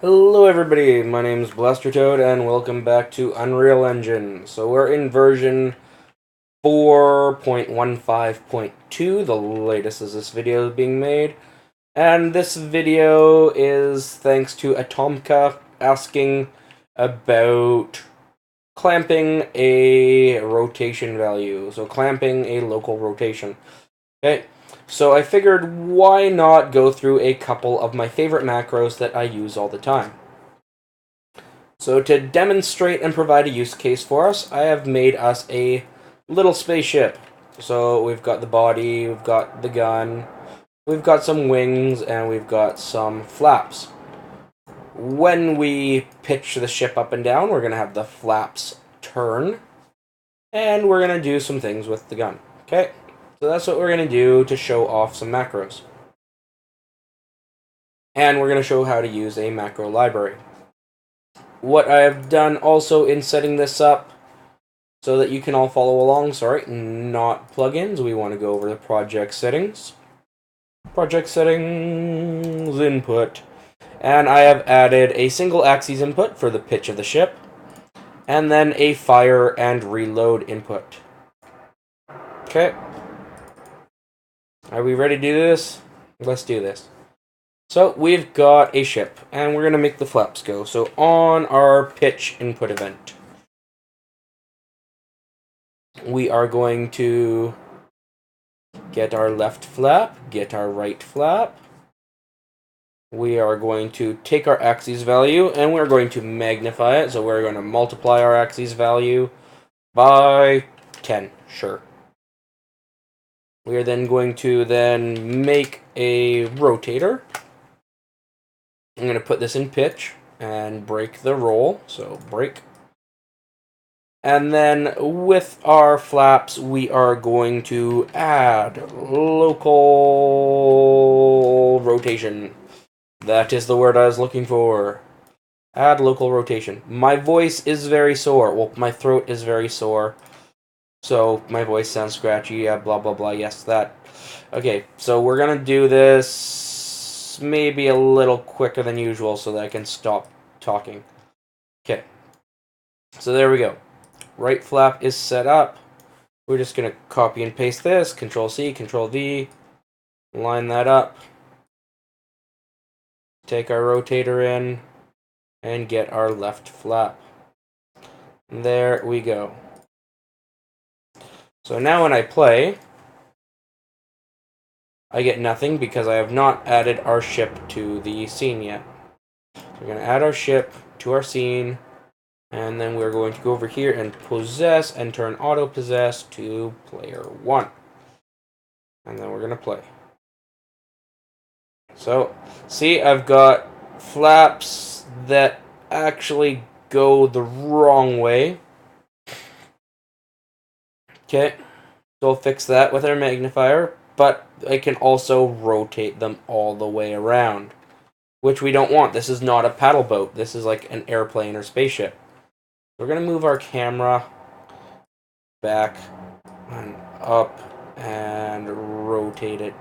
Hello everybody, my name is Toad, and welcome back to Unreal Engine. So we're in version 4.15.2, the latest as this video is being made. And this video is thanks to Atomka asking about clamping a rotation value. So clamping a local rotation. Okay. So I figured, why not go through a couple of my favorite macros that I use all the time. So to demonstrate and provide a use case for us, I have made us a little spaceship. So we've got the body, we've got the gun, we've got some wings, and we've got some flaps. When we pitch the ship up and down, we're going to have the flaps turn, and we're going to do some things with the gun. Okay? So that's what we're going to do to show off some macros. And we're going to show how to use a macro library. What I have done also in setting this up, so that you can all follow along, sorry, not plugins, we want to go over the project settings. Project settings, input. And I have added a single axis input for the pitch of the ship, and then a fire and reload input. Okay. Are we ready to do this? Let's do this. So we've got a ship, and we're going to make the flaps go. So on our pitch input event, we are going to get our left flap, get our right flap. We are going to take our axis value, and we're going to magnify it. So we're going to multiply our axis value by 10, sure. We are then going to make a rotator. I'm going to put this in pitch and break the roll, so break. And then with our flaps, we are going to add local rotation. That is the word I was looking for. Add local rotation. My voice is very sore. Well, my throat is very sore. So my voice sounds scratchy. Yeah, blah, blah, blah. Yes, that. Okay, so we're going to do this maybe a little quicker than usual so that I can stop talking. Okay. So there we go. Right flap is set up. We're just going to copy and paste this. Control C, Control V. Line that up. Take our rotator in. And get our left flap. There we go. So now when I play, I get nothing because I have not added our ship to the scene yet. So we're going to add our ship to our scene, and then we're going to go over here and possess and turn auto possess to player 1. And then we're going to play. So, see, I've got flaps that actually go the wrong way. Okay, so we'll fix that with our magnifier, but I can also rotate them all the way around, which we don't want. This is not a paddle boat. This is like an airplane or spaceship. We're going to move our camera back and up and rotate it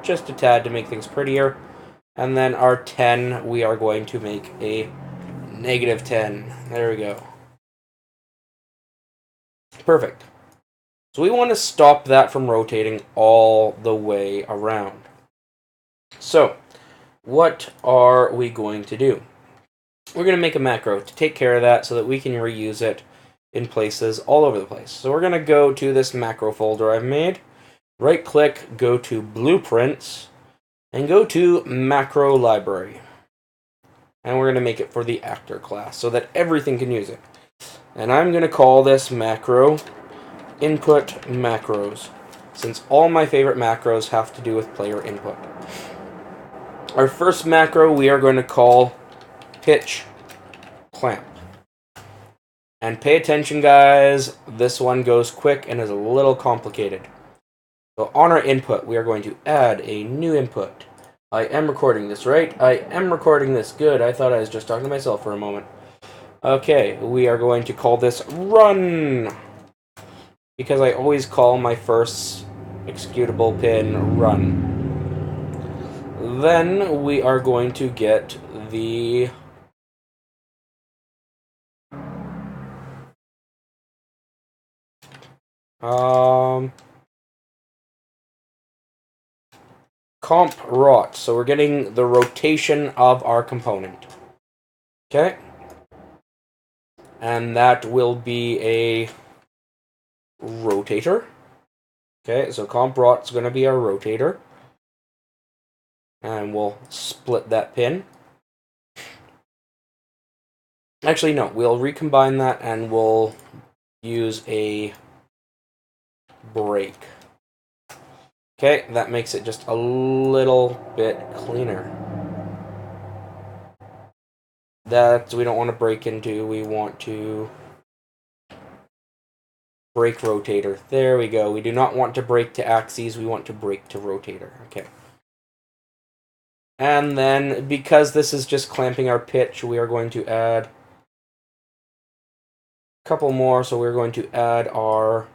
just a tad to make things prettier. And then our 10, we are going to make a -10. There we go. Perfect. So we want to stop that from rotating all the way around. So, what are we going to do? We're going to make a macro to take care of that so that we can reuse it in places all over the place. So we're going to go to this macro folder I've made, right-click, go to Blueprints, and go to Macro Library. And we're going to make it for the actor class so that everything can use it. And I'm going to call this macro Input Macros, since all my favorite macros have to do with player input. Our first macro we are going to call Pitch Clamp. And pay attention, guys, this one goes quick and is a little complicated. So on our input, we are going to add a new input. I am recording this, right? I am recording this. Good, I thought I was just talking to myself for a moment. Okay, we are going to call this Run, because I always call my first executable pin run. Then we are going to get the Comp rot. So we're getting the rotation of our component. Okay. And that will be a rotator. Okay, so comp rot is going to be our rotator. And we'll split that pin. Actually, no, we'll recombine that and we'll use a break. Okay, that makes it just a little bit cleaner. That we don't want to break into, we want to break rotator. There we go. We do not want to break to axes, we want to break to rotator. Okay. And then, because this is just clamping our pitch, we are going to add a couple more. So we're going to add our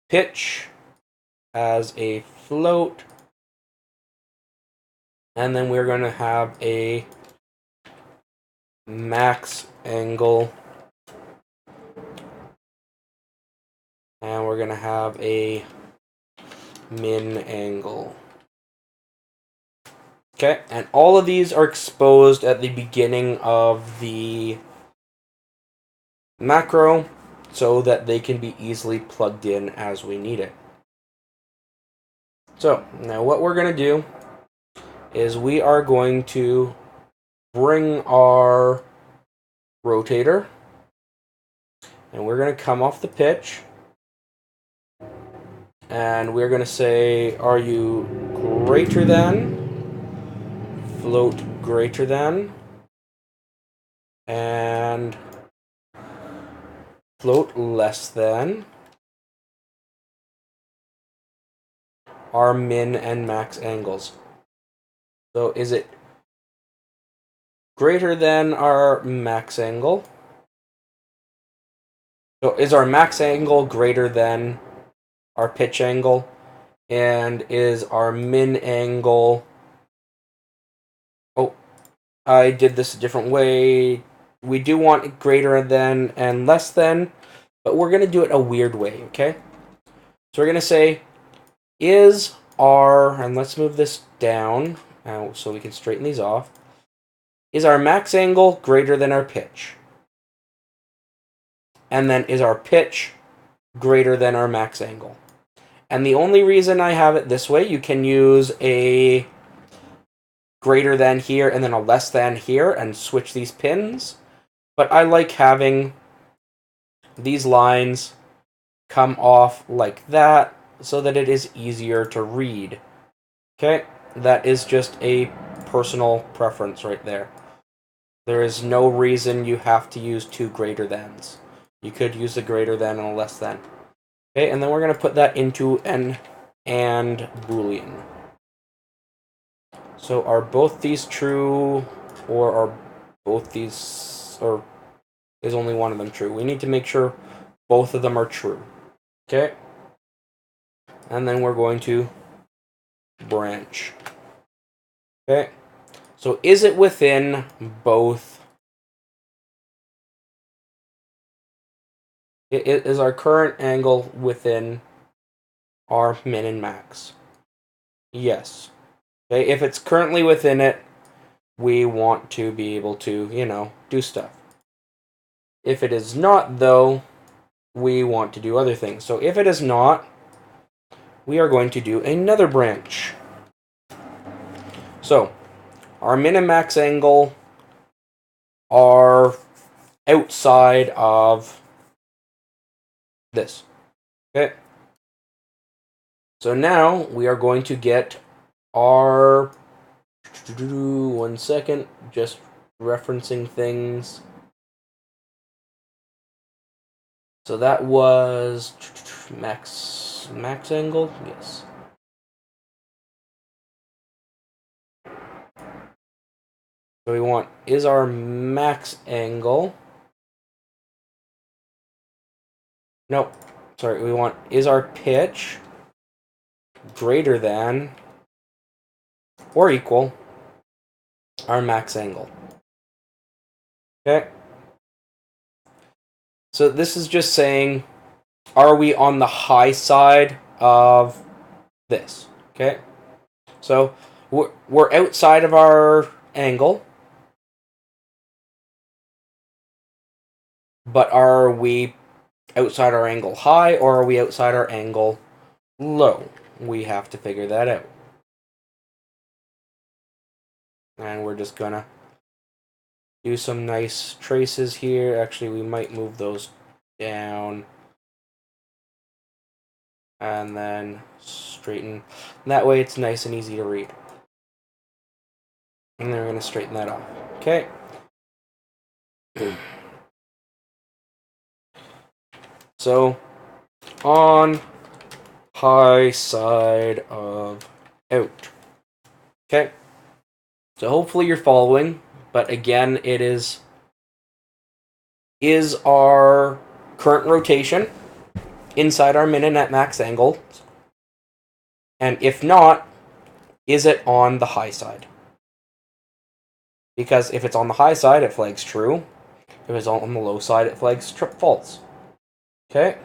pitch as a float. And then we're going to have a max angle. And we're going to have a min angle. Okay, and all of these are exposed at the beginning of the macro so that they can be easily plugged in as we need it. So, now what we're going to do is we are going to bring our rotator and we're going to come off the pitch and we're going to say, are you greater than, float greater than, and float less than our min and max angles. So is it greater than our max angle? So is our max angle greater than our pitch angle? And is our min angle... Oh, I did this a different way. We do want greater than and less than, but we're going to do it a weird way, okay? So we're going to say, is our... And let's move this down so we can straighten these off. Is our max angle greater than our pitch? And then is our pitch greater than our max angle? And the only reason I have it this way, you can use a greater than here and then a less than here and switch these pins. But I like having these lines come off like that so that it is easier to read. Okay, that is just a personal preference right there. There is no reason you have to use two greater thans. You could use a greater than and a less than. Okay, and then we're going to put that into an and boolean. So are both these true, or are both these, or is only one of them true? We need to make sure both of them are true. Okay? And then we're going to branch. Okay? So is it within both? Is our current angle within our min and max? Yes. Okay, if it's currently within it, we want to be able to, do stuff. If it is not, though, we want to do other things. So if it is not, we are going to do another branch. So, our min and max angle are outside of this. Okay? So now we are going to get our... One second, just referencing things. So that was max angle, yes. So we want, is our max angle... Nope, sorry, we want, is our pitch greater than or equal our max angle? Okay. So this is just saying, are we on the high side of this? Okay. So we're outside of our angle, but are we outside our angle high, or are we outside our angle low? We have to figure that out. And we're just gonna do some nice traces here. Actually, we might move those down and then straighten. That way it's nice and easy to read. And then we're going to straighten that off. Okay. So, on high side of out. Okay. So hopefully you're following, but again, it is our current rotation inside our min and at max angle? And if not, is it on the high side? Because if it's on the high side, it flags true. If it's on the low side, it flags false. Okay.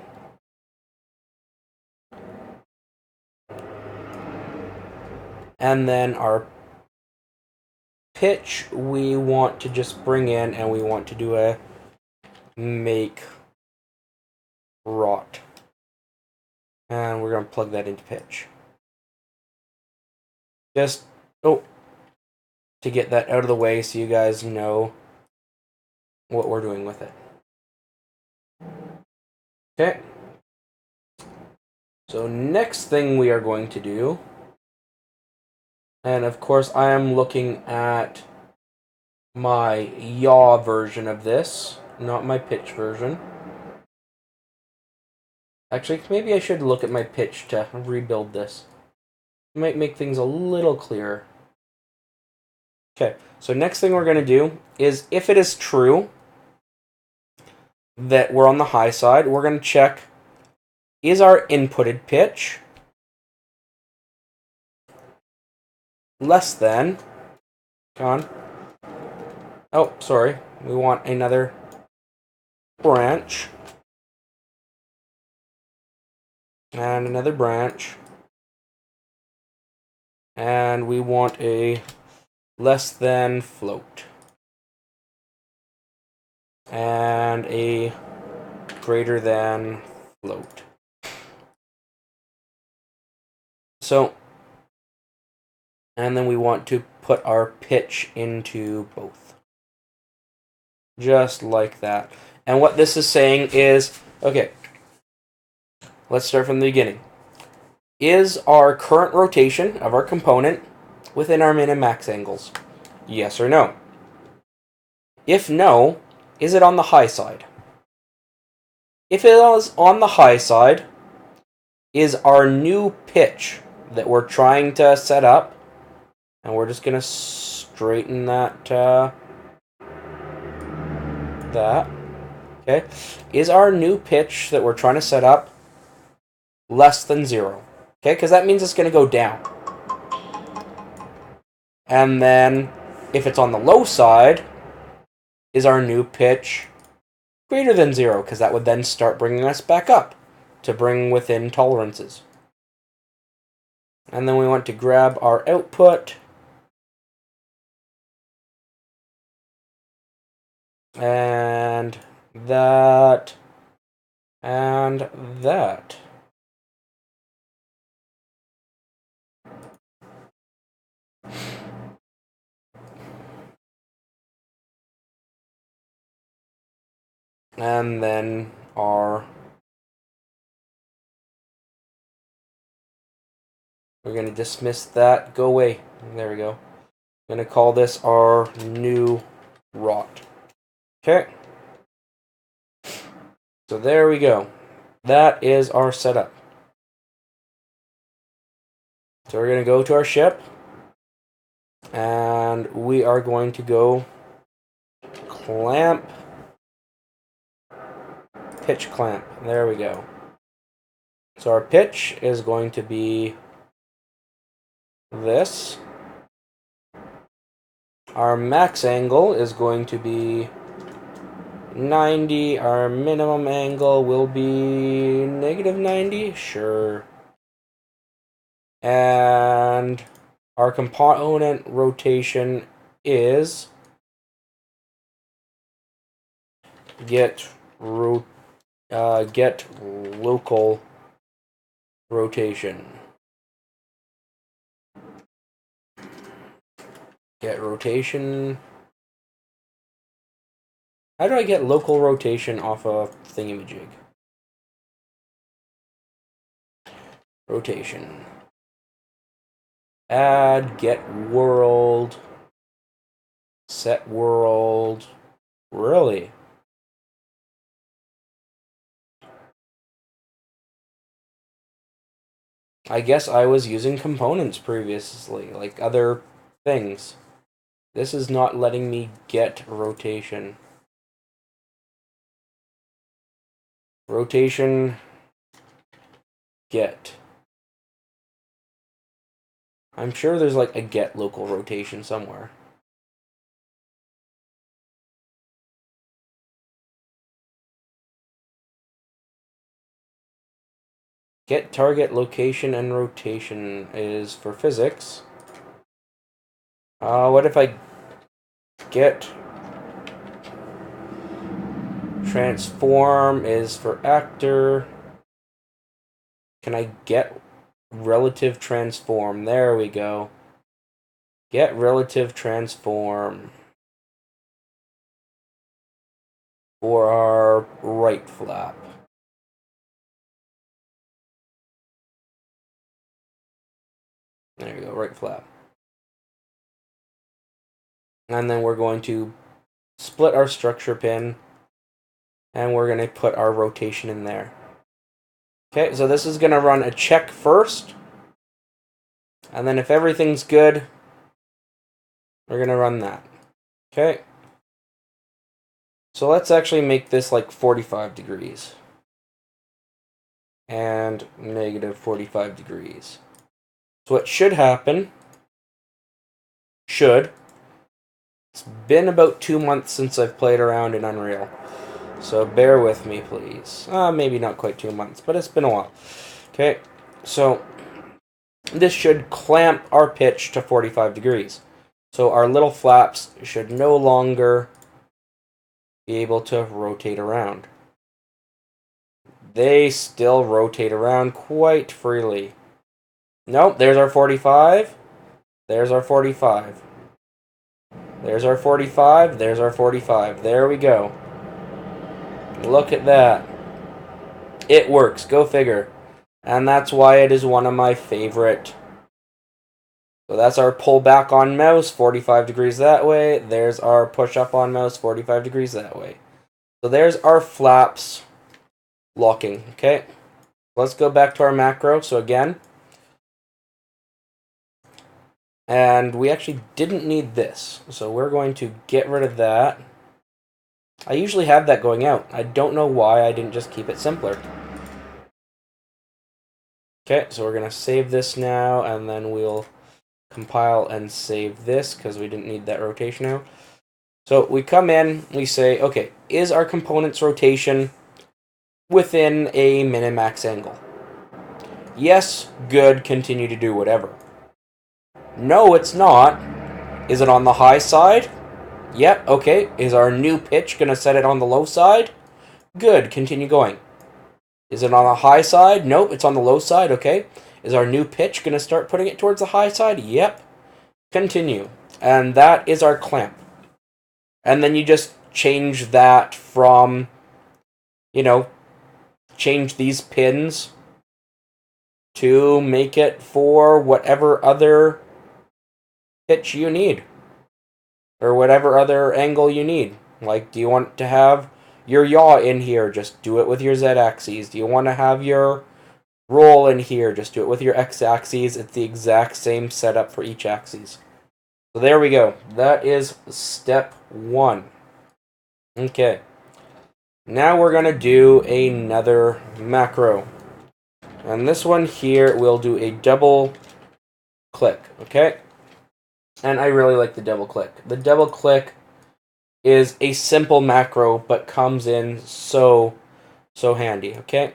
And then our pitch, we want to just bring in, and we want to do a make rot. And we're going to plug that into pitch. Just, to get that out of the way so you guys know what we're doing with it. Okay. So next thing we are going to do, and of course I am looking at my yaw version of this, not my pitch version. Actually, maybe I should look at my pitch to rebuild this. It might make things a little clearer. Okay, so next thing we're going to do is, if it is true that we're on the high side, we're going to check, is our inputted pitch less than, come on, oh, sorry, we want another branch, and another branch, and we want a less than float, and a greater than float. So, and then we want to put our pitch into both. Just like that. And what this is saying is, okay, let's start from the beginning. Is our current rotation of our component within our min and max angles? Yes or no? If no, is it on the high side? If it is on the high side, is our new pitch that we're trying to set up, and we're just going to straighten that, okay, is our new pitch that we're trying to set up less than 0? Okay, because that means it's going to go down. And then, if it's on the low side, is our new pitch greater than 0? Because that would then start bringing us back up to bring within tolerances. And then we want to grab our output. And that. And that. And then our, we're going to dismiss that, go away. There we go. I'm going to call this our new rot. Okay. So there we go. That is our setup. So we're going to go to our ship. And we are going to go clamp, pitch clamp. There we go. So our pitch is going to be this. Our max angle is going to be 90. Our minimum angle will be negative 90. Sure. And our component rotation is get local rotation. Get rotation. How do I get local rotation off of thingamajig? Rotation. Add, get world, set world. Really? I guess I was using components previously, like other things. This is not letting me get rotation. Rotation, get. I'm sure there's like a get local rotation somewhere. Get target location and rotation is for physics. What if I get transform is for actor? Can I get relative transform? There we go. Get relative transform for our right flap. There you go, right flap. And then we're going to split our structure pin, and we're going to put our rotation in there. Okay, so this is going to run a check first, and then if everything's good, we're going to run that. Okay. So let's actually make this like 45 degrees. And negative 45 degrees. So what should happen, it's been about 2 months since I've played around in Unreal. So bear with me, please. Maybe not quite 2 months, but it's been a while. Okay, so this should clamp our pitch to 45 degrees. So our little flaps should no longer be able to rotate around. They still rotate around quite freely. Nope, there's our 45. There's our 45. There's our 45. There's our 45. There we go. Look at that. It works. Go figure. And that's why it is one of my favorite. So that's our pull back on mouse, 45 degrees that way. There's our push up on mouse, 45 degrees that way. So there's our flaps locking. Okay. Let's go back to our macro. So again. And we actually didn't need this. So we're going to get rid of that. I usually have that going out. I don't know why I didn't just keep it simpler. Okay, so we're going to save this now, and then we'll compile and save this because we didn't need that rotation out. So we come in, we say, okay, is our component's rotation within a min-max angle? Yes, good, continue to do whatever. No, it's not. Is it on the high side? Yep, okay. Is our new pitch going to set it on the low side? Good, continue going. Is it on the high side? Nope, it's on the low side, okay. Is our new pitch going to start putting it towards the high side? Yep. Continue. And that is our clamp. And then you just change that from, change these pins to make it for whatever other pitch you need. Or whatever other angle you need. Like, do you want to have your yaw in here? Just do it with your z-axis. Do you want to have your roll in here? Just do it with your x-axis. It's the exact same setup for each axis. So there we go. That is step 1. Okay. Now we're going to do another macro. And this one here, we'll do a double click. Okay? And I really like the double click. The double click is a simple macro, but comes in so handy, okay?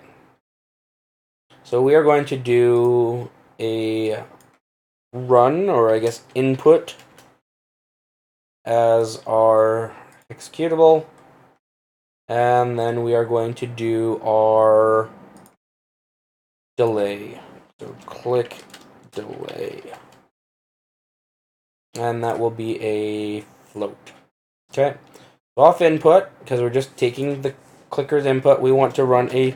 So we are going to do a run, or I guess input, as our executable, and then we are going to do our delay. So click delay, and that will be a float. Okay, off input, because we're just taking the clicker's input, we want to run a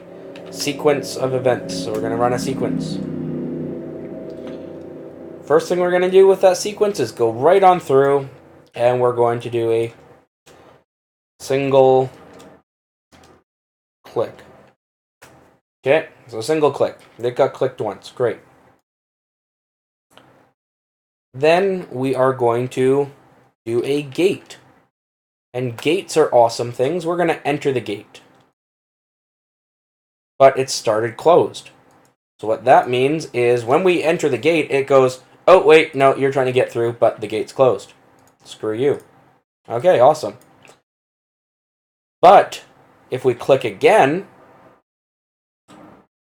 sequence of events. So we're going to run a sequence. First thing we're going to do with that sequence is go right on through, and we're going to do a single click. Okay, so single click. It got clicked once. Great. Then we are going to do a gate. And gates are awesome things. We're going to enter the gate. But it started closed. So what that means is when we enter the gate, it goes, oh, wait, no, you're trying to get through, but the gate's closed. Screw you. Okay, awesome. But if we click again,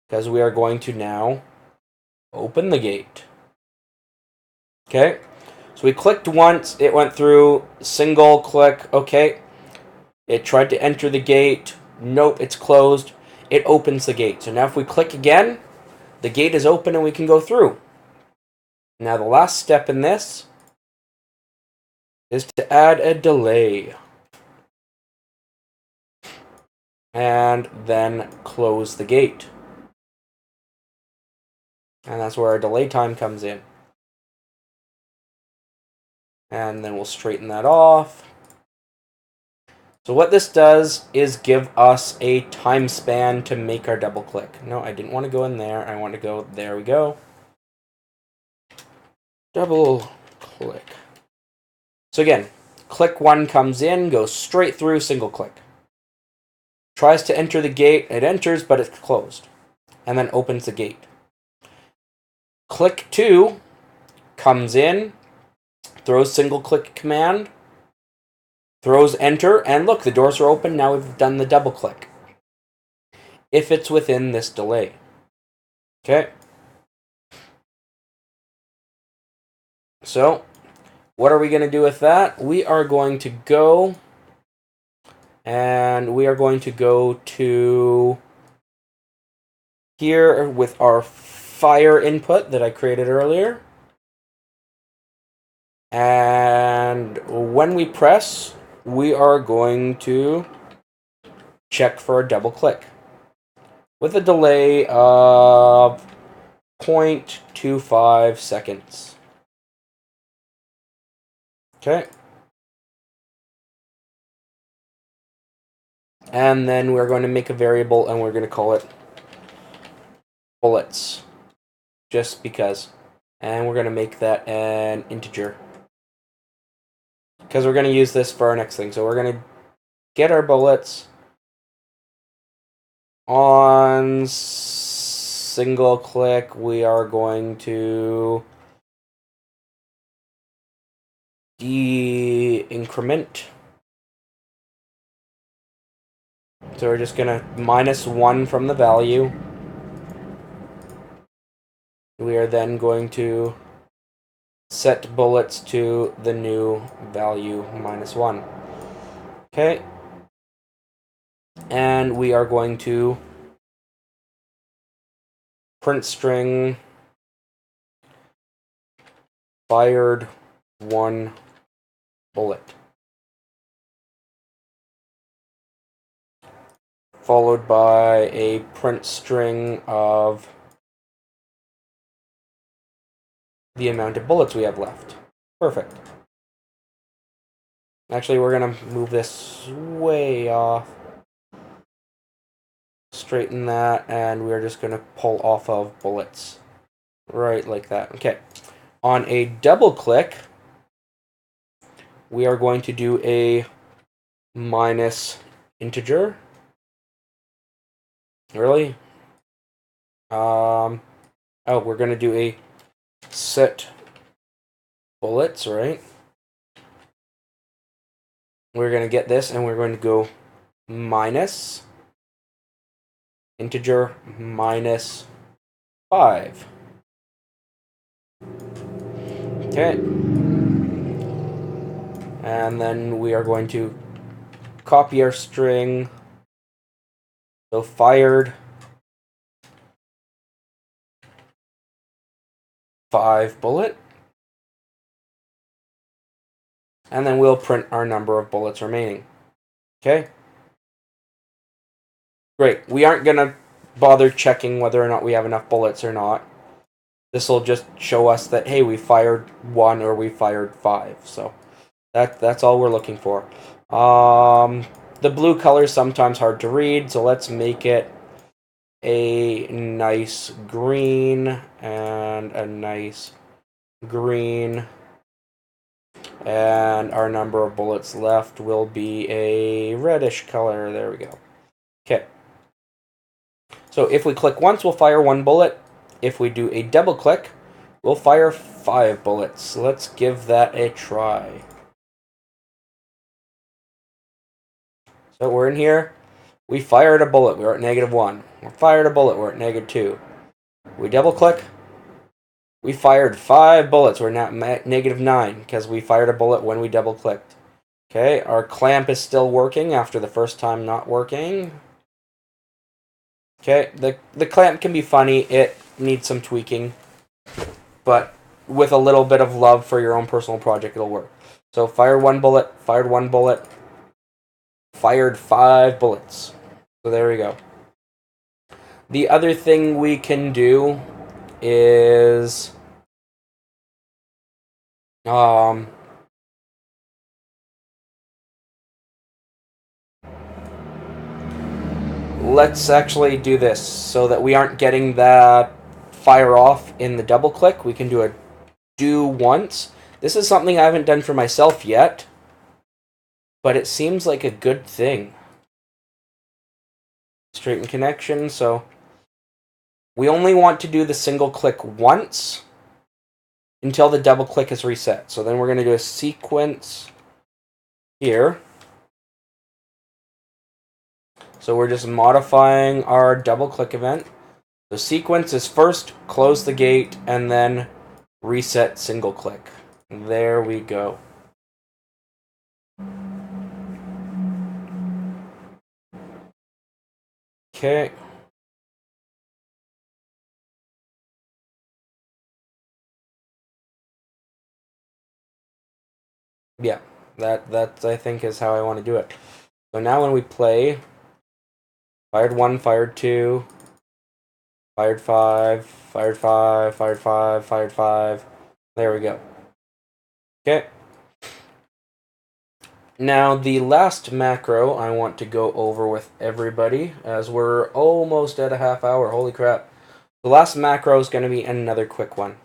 because we are going to now open the gate. Okay, so we clicked once, it went through, single click, okay. It tried to enter the gate, nope, it's closed. It opens the gate. So now if we click again, the gate is open and we can go through. Now the last step in this is to add a delay. And then close the gate. And that's where our delay time comes in. And then we'll straighten that off. So what this does is give us a time span to make our double click. No, I didn't want to go in there. I want to go, there we go. Double click. So again, click 1 comes in, goes straight through, single click. Tries to enter the gate, it enters, but it's closed. And then opens the gate. Click 2 comes in, throws single click command, throws enter, and look, the doors are open. Now we've done the double click. If it's within this delay. Okay. So, what are we going to do with that? We are going to go, and we are going to go to here with our fire input that I created earlier. And when we press, we are going to check for a double click with a delay of 0.25 seconds. Okay. And then we're going to make a variable and we're going to call it bullets. Just because. And we're going to make that an integer. Because we're going to use this for our next thing. So we're going to get our bullets on single click. We are going to de-increment. So we're just going to -1 from the value. We are then going to set bullets to the new value -1. Okay. And we are going to print string fired 1 bullet. Followed by a print string of the amount of bullets we have left. Perfect. Actually, we're going to move this way off. Straighten that, and we're just going to pull off of bullets. Right like that. Okay. On a double click, we are going to do a minus integer. Really? Oh, we're going to do a set bullets, right? we're going to get this, and we're going to go minus integer minus 5. Okay. And then we are going to copy our string. So fired 5 bullet. And then we'll print our number of bullets remaining. Okay? Great. We aren't going to bother checking whether or not we have enough bullets or not. This will just show us that, hey, we fired 1 or we fired 5. So that's all we're looking for. The blue color is sometimes hard to read, so let's make it a nice green and a nice green. And our number of bullets left will be a reddish color. There we go. Okay. So if we click once, we'll fire 1 bullet. If we do a double click, we'll fire 5 bullets. Let's give that a try. So we're in here. We fired a bullet. We're at -1. We fired a bullet. We're at -2. We double click. We fired 5 bullets. We're now at -9 because we fired a bullet when we double clicked. Okay, our clamp is still working after the first time not working. Okay, the clamp can be funny. It needs some tweaking. But with a little bit of love for your own personal project, it'll work. So fired 1 bullet, fired 1 bullet, fired 5 bullets. So there we go. The other thing we can do is let's actually do this so that we aren't getting that fire off in the double click. We can do a do once. This is something I haven't done for myself yet, but it seems like a good thing. Straighten connection, so we only want to do the single click once until the double click is reset. So then we're going to do a sequence here. So we're just modifying our double click event. The sequence is first close the gate and then reset single click. There we go. Okay. Yeah, that I think is how I want to do it. So now when we play, fired 1, fired 2, fired 5, fired 5, fired 5, fired 5. There we go. Okay. Now the last macro I want to go over with everybody, as we're almost at a half hour. Holy crap. The last macro is going to be another quick one.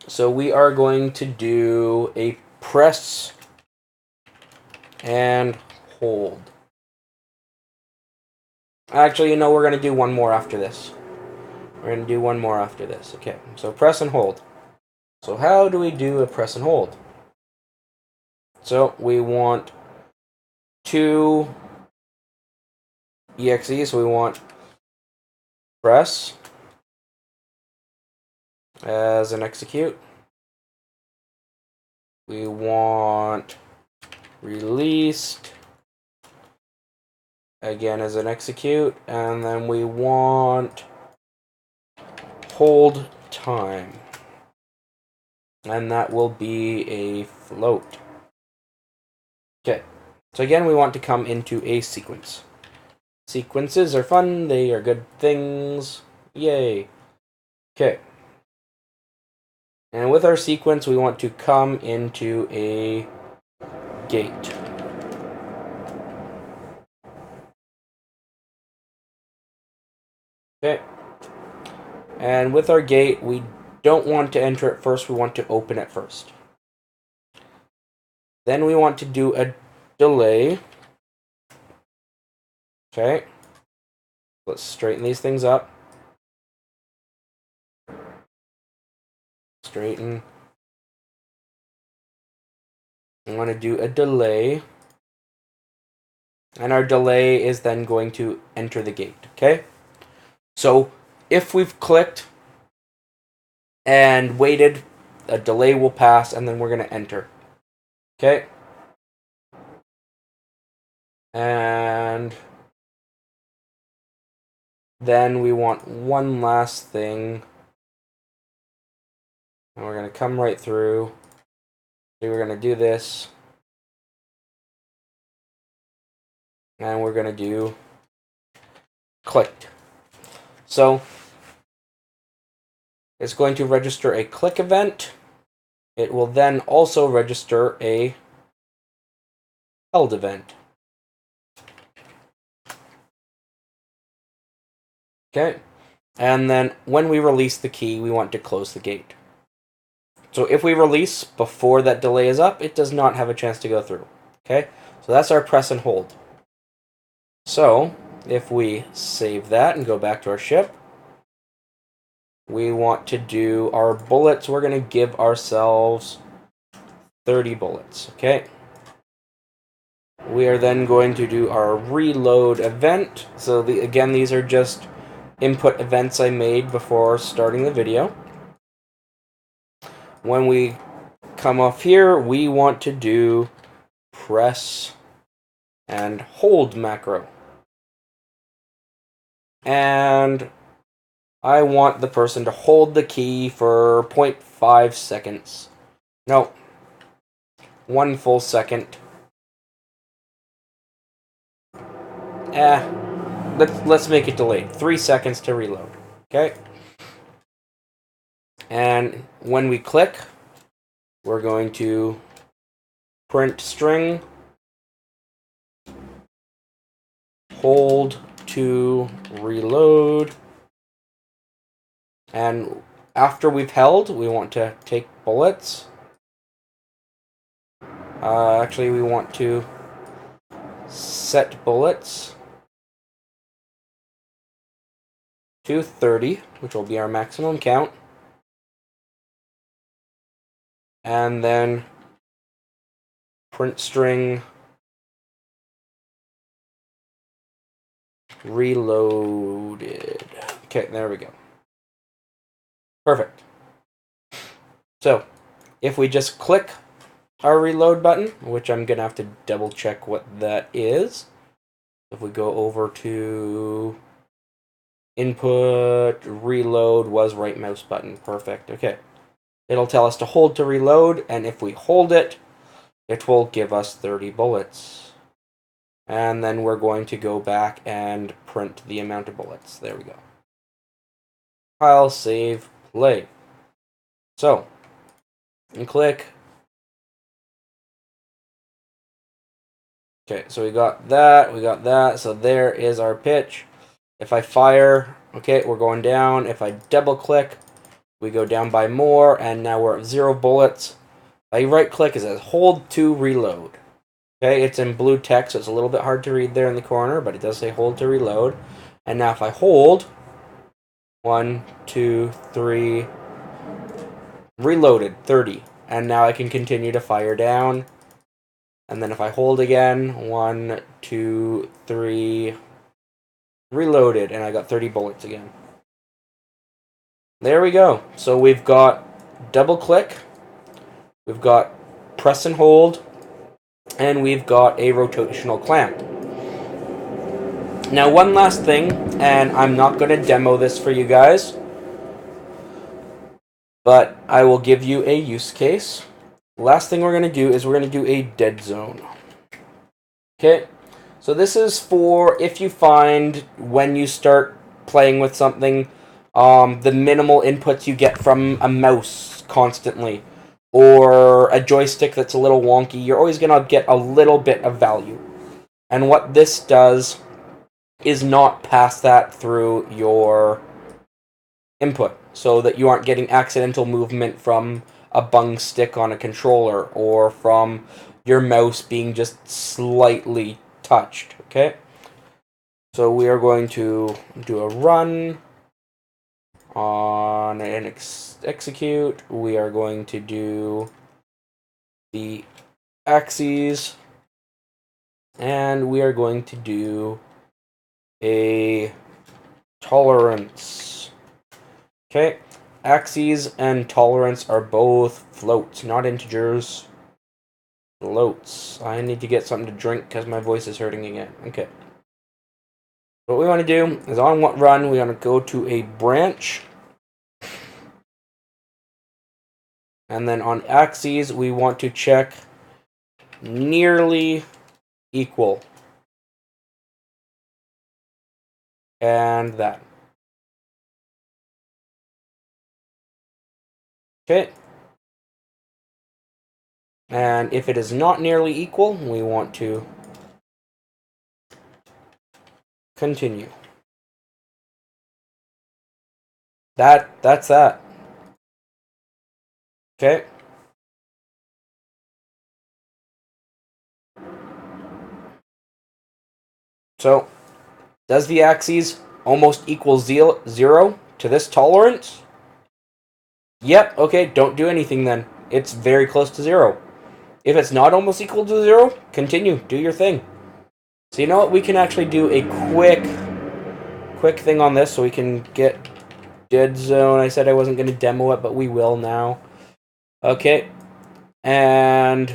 So we are going to do a press and hold. Actually, you know, we're going to do one more after this. We're going to do one more after this. Okay, so press and hold. So how do we do a press and hold? So we want 2 EXEs. So we want press as an execute. We want released again as an execute. And then we want hold time. And that will be a float. Okay, so again, we want to come into a sequence. Sequences are fun, they are good things. Yay. Okay. And with our sequence, we want to come into a gate. Okay. And with our gate, we don't want to enter it first, we want to open it first. Then we want to do a delay. Okay. Let's straighten these things up. Straighten. I'm going to do a delay. And our delay is then going to enter the gate, okay? So if we've clicked and waited, a delay will pass, and then we're going to enter, okay? And then we want one last thing. And we're going to come right through. So we're going to do this. And we're going to do clicked. So it's going to register a click event. It will then also register a held event. Okay. And then when we release the key, we want to close the gate. So if we release before that delay is up, it does not have a chance to go through. Okay. So that's our press and hold. So if we save that and go back to our ship, we want to do our bullets. We're going to give ourselves 30 bullets. Okay. We are then going to do our reload event. So again, these are just input events I made before starting the video. When we come off here, we want to do press and hold macro. And I want the person to hold the key for 0.5 seconds. No, 1 full second. Let's make it delayed. 3 seconds to reload. Okay? And when we click, we're going to print string hold to reload. And after we've held, we want to take bullets. Actually, we want to set bullets to 30, which will be our maximum count. And then print string reloaded. Okay, there we go. Perfect. So, if we just click our reload button, which I'm going to have to double check what that is. If we go over to input, reload was right mouse button. Perfect. Okay. It'll tell us to hold to reload, and if we hold it, it will give us 30 bullets. And then we're going to go back and print the amount of bullets. There we go. File, save, play. So, and click. Okay, so we got that, so there is our pitch. If I fire, okay, we're going down. If I double click, we go down by more, and now we're at 0 bullets. If I right click, it says hold to reload. Okay, it's in blue text, so it's a little bit hard to read there in the corner, but it does say hold to reload. And now if I hold, 1, 2, 3, reloaded, 30. And now I can continue to fire down. And then if I hold again, 1, 2, 3, reloaded, and I got 30 bullets again. There we go. So we've got double click, we've got press and hold, and we've got a rotational clamp. Now one last thing, and I'm not going to demo this for you guys, but I will give you a use case. Last thing we're going to do is we're going to do a dead zone. Okay, so this is for if you find when you start playing with something, the minimal inputs you get from a mouse constantly, or a joystick that's a little wonky, you're always going to get a little bit of value. And what this does is not pass that through your input, so that you aren't getting accidental movement from a bung stick on a controller, or from your mouse being just slightly touched, okay? So we are going to do a run on an execute. We are going to do the axes, and we are going to do a tolerance. Okay, axes and tolerance are both floats, not integers. Floats. I need to get something to drink because my voice is hurting again. Okay. What we want to do is on run, we want to go to a branch. And then on axes, we want to check nearly equal. And that. Okay. And if it is not nearly equal, we want to continue. That's that. Okay. So, does the axes almost equal 0 to this tolerance? Yep, okay, don't do anything then. It's very close to 0. If it's not almost equal to 0, continue, do your thing. So you know what, we can actually do a quick thing on this so we can get dead zone. I said I wasn't going to demo it, but we will now. Okay, and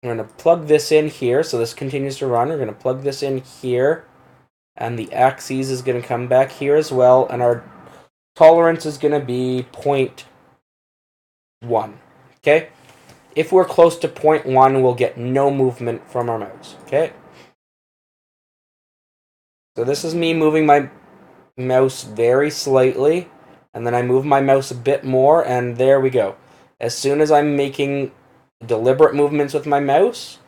we're going to plug this in here, so this continues to run. We're going to plug this in here, and the axis is going to come back here as well, and our tolerance is going to be 0.1. Okay? If we're close to 0.1, we'll get no movement from our mouse. Okay? So this is me moving my mouse very slightly, and then I move my mouse a bit more, and there we go. As soon as I'm making deliberate movements with my mouse,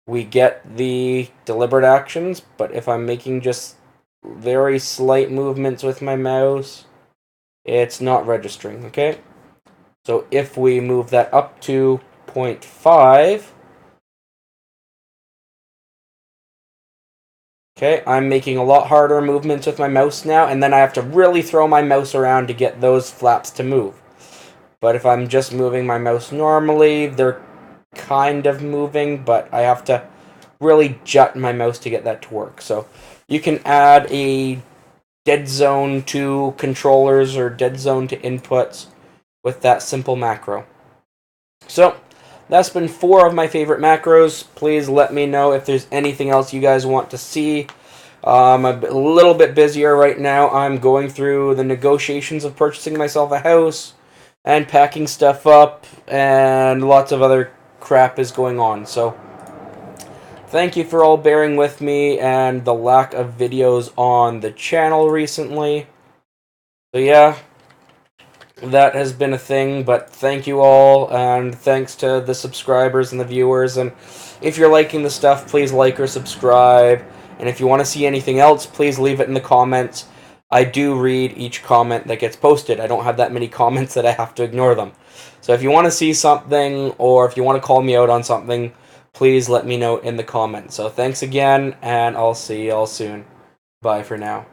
we get the deliberate actions, but if I'm making just very slight movements with my mouse, it's not registering, okay? So if we move that up to 0.5, okay, I'm making a lot harder movements with my mouse now, and then I have to really throw my mouse around to get those flaps to move. But if I'm just moving my mouse normally, they're kind of moving, but I have to really jut my mouse to get that to work. So you can add a dead zone to controllers or dead zone to inputs with that simple macro. So that's been 4 of my favorite macros. Please let me know if there's anything else you guys want to see. I'm a little bit busier right now. I'm going through the negotiations of purchasing myself a house and packing stuff up, and lots of other crap is going on. So thank you for all bearing with me and the lack of videos on the channel recently. So yeah, that has been a thing, but thank you all, and thanks to the subscribers and the viewers. And if you're liking the stuff, please like or subscribe. And if you want to see anything else, please leave it in the comments. I do read each comment that gets posted. I don't have that many comments that I have to ignore them. So if you want to see something, or if you want to call me out on something, please let me know in the comments. So thanks again, and I'll see y'all soon. Bye for now.